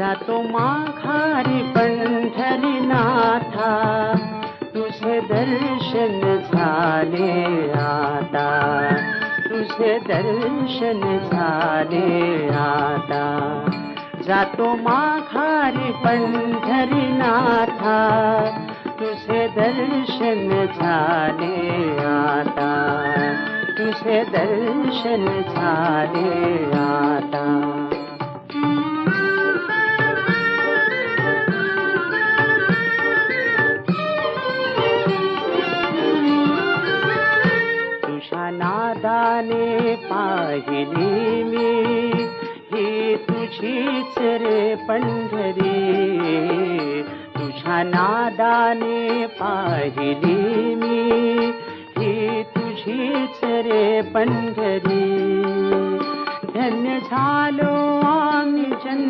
जातो माघारी पंढरीनाथा, तुझे दर्शन झाले आता, तुझे दर्शन झाले आता. जातो माघारी पंढरीनाथा, तुझे दर्शन झाले आता, तुझे दर्शन झाले आता. तुझ्या नादाने पाहिली मी ही तुझीच रे पंढरी, तुझ्या नादाने पाहिली मी ही तुझीच रे पंढरी. धन्य झालो आम्ही जन्म